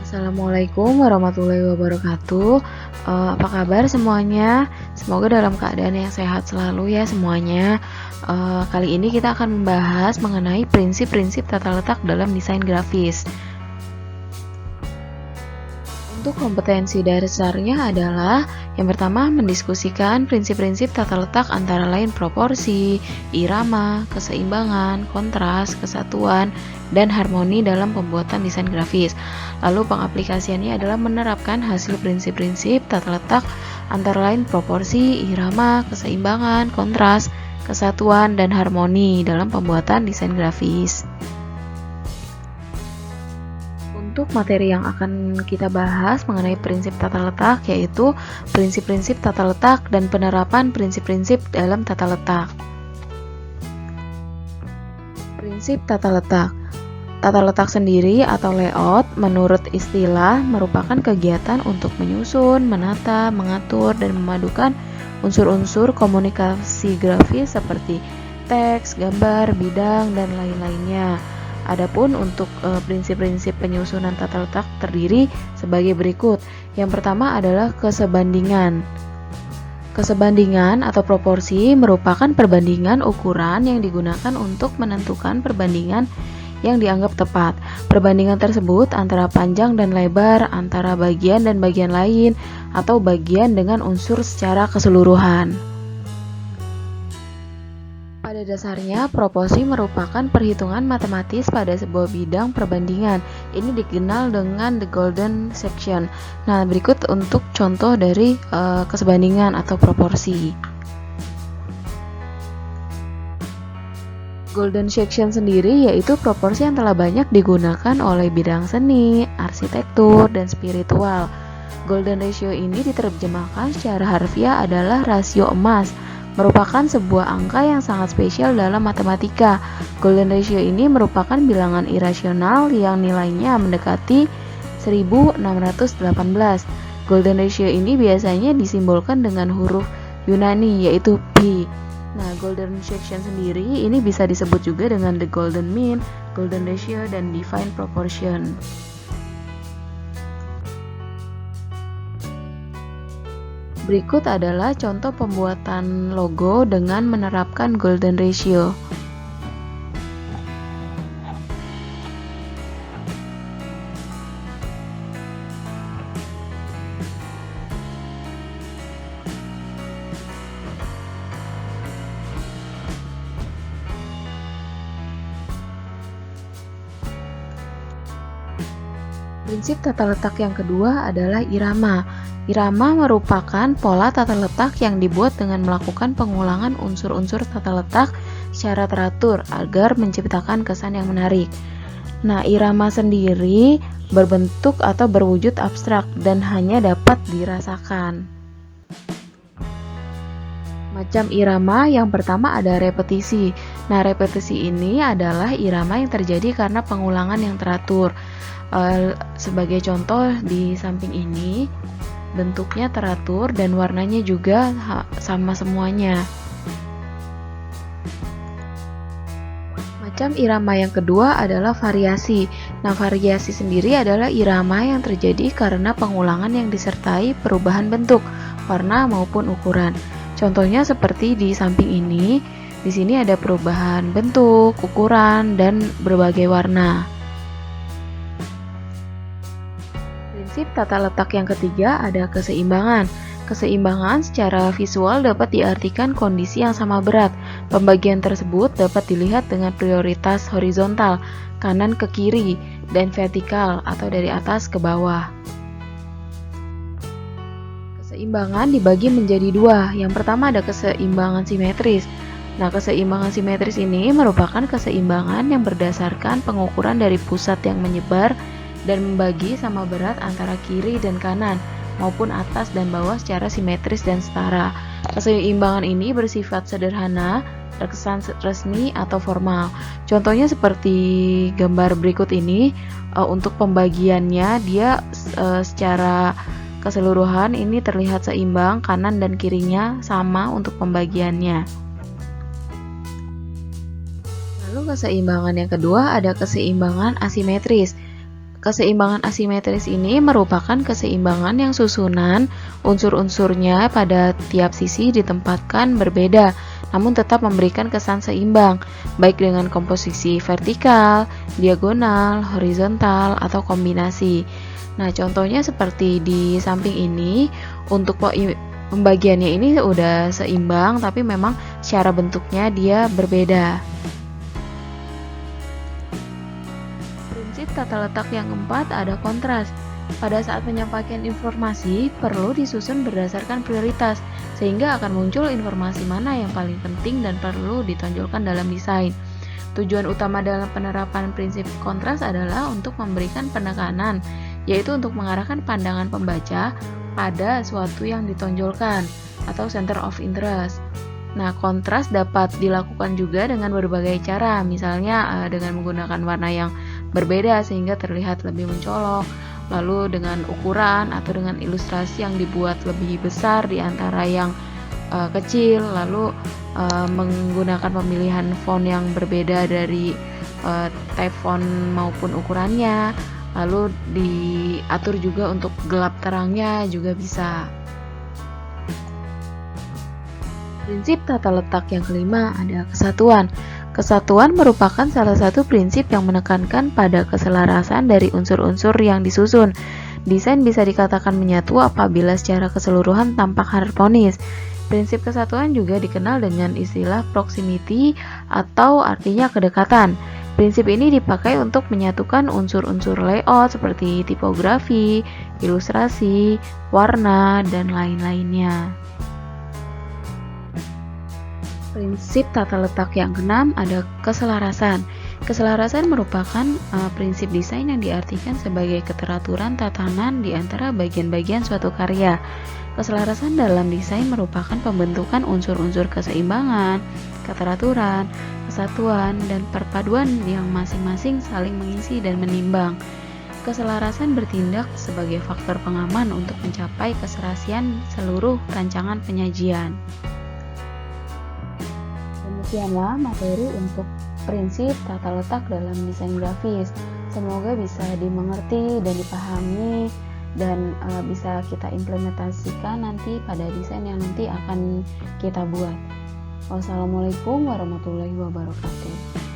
Assalamualaikum warahmatullahi wabarakatuh. Apa kabar semuanya? Semoga dalam keadaan yang sehat selalu ya semuanya. Kali ini kita akan membahas mengenai prinsip-prinsip tata letak dalam desain grafis. Untuk kompetensi dasarnya adalah yang pertama mendiskusikan prinsip-prinsip tata letak antara lain proporsi, irama, keseimbangan, kontras, kesatuan, dan harmoni dalam pembuatan desain grafis. Lalu pengaplikasiannya adalah menerapkan hasil prinsip-prinsip tata letak antara lain proporsi, irama, keseimbangan, kontras, kesatuan, dan harmoni dalam pembuatan desain grafis. Untuk materi yang akan kita bahas mengenai prinsip tata letak yaitu prinsip-prinsip tata letak dan penerapan prinsip-prinsip dalam tata letak. Prinsip tata letak. Tata letak sendiri atau layout menurut istilah merupakan kegiatan untuk menyusun, menata, mengatur, dan memadukan unsur-unsur komunikasi grafis seperti teks, gambar, bidang, dan lain-lainnya. Adapun untuk prinsip-prinsip penyusunan tata letak terdiri sebagai berikut. Yang pertama adalah kesebandingan. Kesebandingan atau proporsi merupakan perbandingan ukuran yang digunakan untuk menentukan perbandingan yang dianggap tepat. Perbandingan tersebut antara panjang dan lebar, antara bagian dan bagian lain, atau bagian dengan unsur secara keseluruhan. Pada dasarnya, proporsi merupakan perhitungan matematis pada sebuah bidang perbandingan. Ini dikenal dengan the golden section. Nah, berikut untuk contoh dari kesebandingan atau proporsi. Golden section sendiri yaitu proporsi yang telah banyak digunakan oleh bidang seni, arsitektur, dan spiritual. Golden ratio ini diterjemahkan secara harfiah adalah rasio emas, merupakan sebuah angka yang sangat spesial dalam matematika. Golden ratio ini merupakan bilangan irasional yang nilainya mendekati 1618. Golden ratio ini biasanya disimbolkan dengan huruf Yunani yaitu pi. Nah, golden section sendiri ini bisa disebut juga dengan the golden mean, golden ratio, dan divine proportion. Berikut adalah contoh pembuatan logo dengan menerapkan golden ratio. Prinsip tata letak yang kedua adalah irama. Irama merupakan pola tata letak yang dibuat dengan melakukan pengulangan unsur-unsur tata letak secara teratur agar menciptakan kesan yang menarik. Nah, irama sendiri berbentuk atau berwujud abstrak dan hanya dapat dirasakan. Macam irama yang pertama ada repetisi. Nah, repetisi ini adalah irama yang terjadi karena pengulangan yang teratur. Sebagai contoh di samping ini, bentuknya teratur dan warnanya juga sama semuanya. Macam irama yang kedua adalah variasi. Nah, variasi sendiri adalah irama yang terjadi karena pengulangan yang disertai perubahan bentuk, warna maupun ukuran. Contohnya seperti di samping ini. Di sini ada perubahan bentuk, ukuran, dan berbagai warna. Prinsip tata letak yang ketiga ada keseimbangan. Keseimbangan secara visual dapat diartikan kondisi yang sama berat. Pembagian tersebut dapat dilihat dengan prioritas horizontal, kanan ke kiri, dan vertikal atau dari atas ke bawah. Keseimbangan dibagi menjadi dua. Yang pertama ada keseimbangan simetris. Nah, keseimbangan simetris ini merupakan keseimbangan yang berdasarkan pengukuran dari pusat yang menyebar dan membagi sama berat antara kiri dan kanan maupun atas dan bawah secara simetris dan setara. Keseimbangan ini bersifat sederhana, terkesan resmi atau formal. Contohnya seperti gambar berikut ini. Untuk pembagiannya dia secara keseluruhan ini terlihat seimbang, kanan dan kirinya sama untuk pembagiannya. Lalu keseimbangan yang kedua ada keseimbangan asimetris. Keseimbangan asimetris ini merupakan keseimbangan yang susunan unsur-unsurnya pada tiap sisi ditempatkan berbeda, namun tetap memberikan kesan seimbang, baik dengan komposisi vertikal, diagonal, horizontal, atau kombinasi. Nah, contohnya seperti di samping ini, untuk pembagiannya ini udah seimbang, tapi memang secara bentuknya dia berbeda. Prinsip tata letak yang keempat ada kontras. Pada saat menyampaikan informasi, perlu disusun berdasarkan prioritas, sehingga akan muncul informasi mana yang paling penting dan perlu ditonjolkan dalam desain. Tujuan utama dalam penerapan prinsip kontras adalah untuk memberikan penekanan, yaitu untuk mengarahkan pandangan pembaca pada suatu yang ditonjolkan atau center of interest. Nah, kontras dapat dilakukan juga dengan berbagai cara, misalnya dengan menggunakan warna yang berbeda sehingga terlihat lebih mencolok, lalu dengan ukuran atau dengan ilustrasi yang dibuat lebih besar di antara yang kecil, lalu menggunakan pemilihan font yang berbeda dari type font maupun ukurannya, lalu diatur juga untuk gelap terangnya juga bisa. Prinsip tata letak yang kelima ada kesatuan. Kesatuan merupakan salah satu prinsip yang menekankan pada keselarasan dari unsur-unsur yang disusun. Desain bisa dikatakan menyatu apabila secara keseluruhan tampak harmonis. Prinsip kesatuan juga dikenal dengan istilah proximity atau artinya kedekatan. Prinsip ini dipakai untuk menyatukan unsur-unsur layout seperti tipografi, ilustrasi, warna, dan lain-lainnya. Prinsip tata letak yang keenam ada keselarasan. Keselarasan merupakan prinsip desain yang diartikan sebagai keteraturan tatanan di antara bagian-bagian suatu karya. Keselarasan dalam desain merupakan pembentukan unsur-unsur keseimbangan, keteraturan, kesatuan, dan perpaduan yang masing-masing saling mengisi dan menimbang. Keselarasan bertindak sebagai faktor pengaman untuk mencapai keserasian seluruh rancangan penyajian. Demikianlah materi untuk prinsip tata letak dalam desain grafis. Semoga bisa dimengerti dan dipahami dan bisa kita implementasikan nanti pada desain yang nanti akan kita buat. Wassalamualaikum warahmatullahi wabarakatuh.